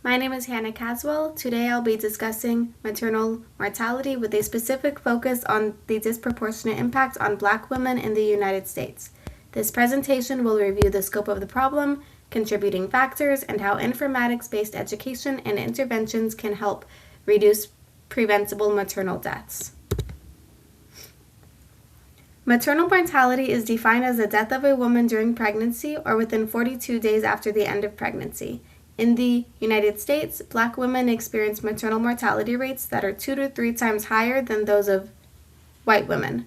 My name is Hannah Caswell. Today I'll be discussing maternal mortality with a specific focus on the disproportionate impact on Black women in the United States. This presentation will review the scope of the problem, contributing factors, and how informatics-based education and interventions can help reduce preventable maternal deaths. Maternal mortality is defined as the death of a woman during pregnancy or within 42 days after the end of pregnancy. In the United States, Black women experience maternal mortality rates that are 2 to 3 times higher than those of white women.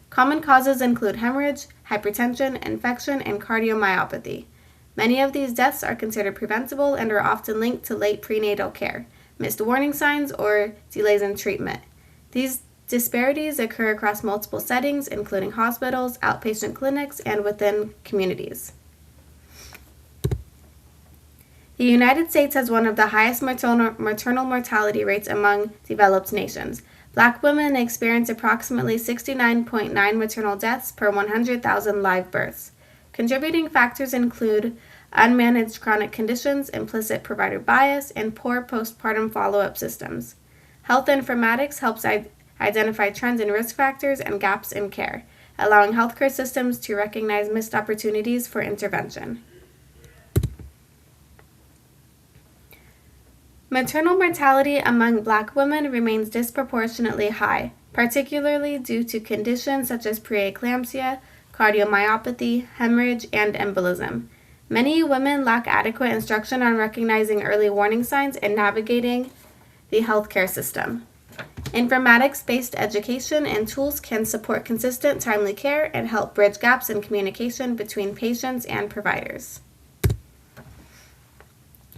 Common causes include hemorrhage, hypertension, infection, and cardiomyopathy. Many of these deaths are considered preventable and are often linked to late prenatal care, missed warning signs, or delays in treatment. These disparities occur across multiple settings, including hospitals, outpatient clinics, and within communities. The United States has one of the highest maternal mortality rates among developed nations. Black women experience approximately 69.9 maternal deaths per 100,000 live births. Contributing factors include unmanaged chronic conditions, implicit provider bias, and poor postpartum follow-up systems. Health informatics helps identify trends and risk factors and gaps in care, allowing healthcare systems to recognize missed opportunities for intervention. Maternal mortality among Black women remains disproportionately high, particularly due to conditions such as preeclampsia, cardiomyopathy, hemorrhage, and embolism. Many women lack adequate instruction on recognizing early warning signs and navigating the healthcare system. Informatics-based education and tools can support consistent, timely care and help bridge gaps in communication between patients and providers.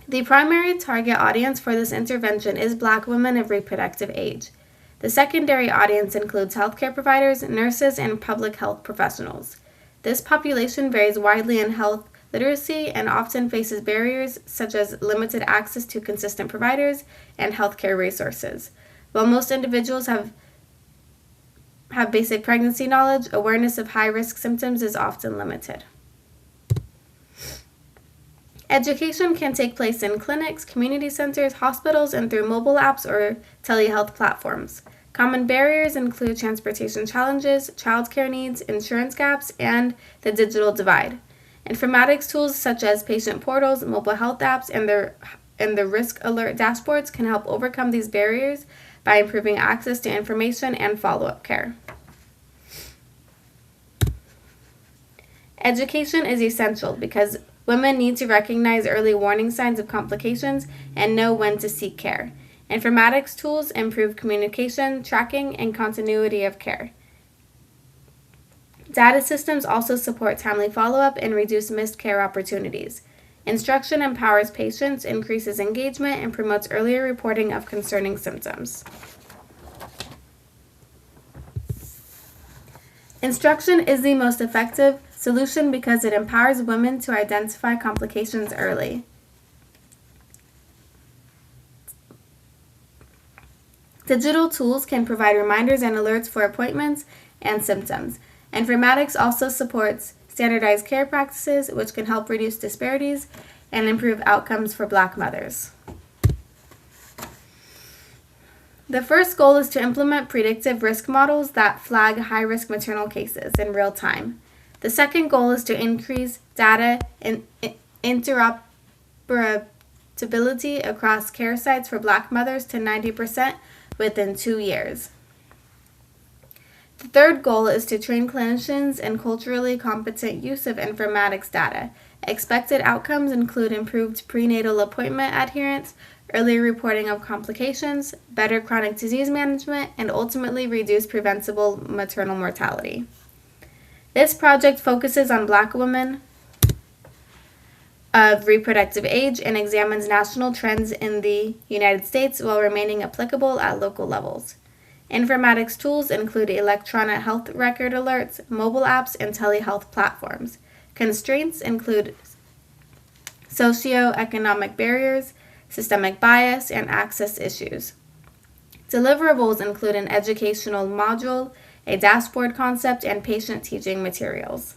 The primary target audience for this intervention is Black women of reproductive age. The secondary audience includes healthcare providers, nurses, and public health professionals. This population varies widely in health literacy and often faces barriers such as limited access to consistent providers and healthcare resources. While most individuals have basic pregnancy knowledge, awareness of high-risk symptoms is often limited. Education can take place in clinics, community centers, hospitals, and through mobile apps or telehealth platforms. Common barriers include transportation challenges, childcare needs, insurance gaps, and the digital divide. Informatics tools such as patient portals, mobile health apps, and the risk alert dashboards can help overcome these barriers by improving access to information and follow-up care. Education is essential because women need to recognize early warning signs of complications and know when to seek care. Informatics tools improve communication, tracking, and continuity of care. Data systems also support timely follow-up and reduce missed care opportunities. Instruction empowers patients, increases engagement, and promotes earlier reporting of concerning symptoms. Instruction is the most effective solution because it empowers women to identify complications early. Digital tools can provide reminders and alerts for appointments and symptoms. Informatics also supports standardized care practices, which can help reduce disparities and improve outcomes for Black mothers. The first goal is to implement predictive risk models that flag high-risk maternal cases in real time. The second goal is to increase data and interoperability across care sites for Black mothers to 90% within 2 years. The third goal is to train clinicians in culturally competent use of informatics data. Expected outcomes include improved prenatal appointment adherence, early reporting of complications, better chronic disease management, and ultimately reduce preventable maternal mortality. This project focuses on Black women of reproductive age and examines national trends in the United States while remaining applicable at local levels. Informatics tools include electronic health record alerts, mobile apps, and telehealth platforms. Constraints include socioeconomic barriers, systemic bias, and access issues. Deliverables include an educational module, a dashboard concept, and patient teaching materials.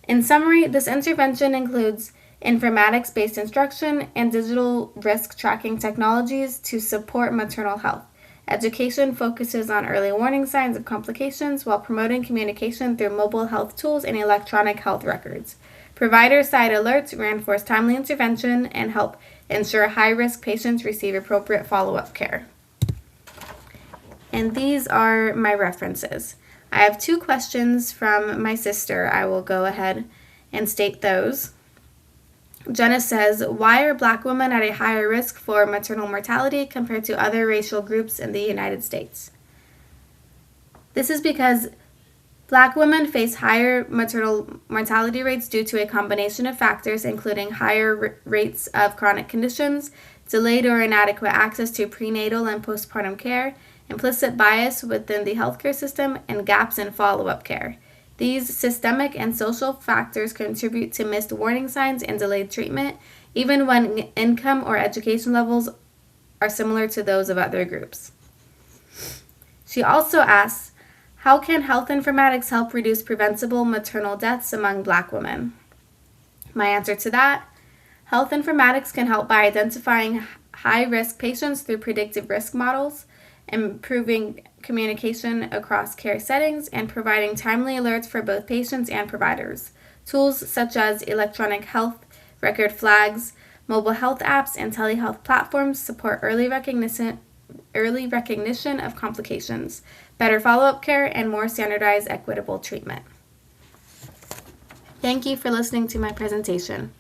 In summary, this intervention includes informatics-based instruction, and digital risk tracking technologies to support maternal health. Education focuses on early warning signs of complications while promoting communication through mobile health tools and electronic health records. Provider-side alerts reinforce timely intervention and help ensure high-risk patients receive appropriate follow-up care. And these are my references. I have 2 questions from my sister. I will go ahead and state those. Jenna says, why are Black women at a higher risk for maternal mortality compared to other racial groups in the United States? This is because Black women face higher maternal mortality rates due to a combination of factors, including higher rates of chronic conditions, delayed or inadequate access to prenatal and postpartum care, implicit bias within the healthcare system, and gaps in follow-up care. These systemic and social factors contribute to missed warning signs and delayed treatment, even when income or education levels are similar to those of other groups. She also asks, how can health informatics help reduce preventable maternal deaths among Black women? My answer to that, health informatics can help by identifying high-risk patients through predictive risk models, improving communication across care settings, and providing timely alerts for both patients and providers. Tools such as electronic health record flags, mobile health apps, and telehealth platforms support early recognition of complications, better follow-up care, and more standardized, equitable treatment. Thank you for listening to my presentation.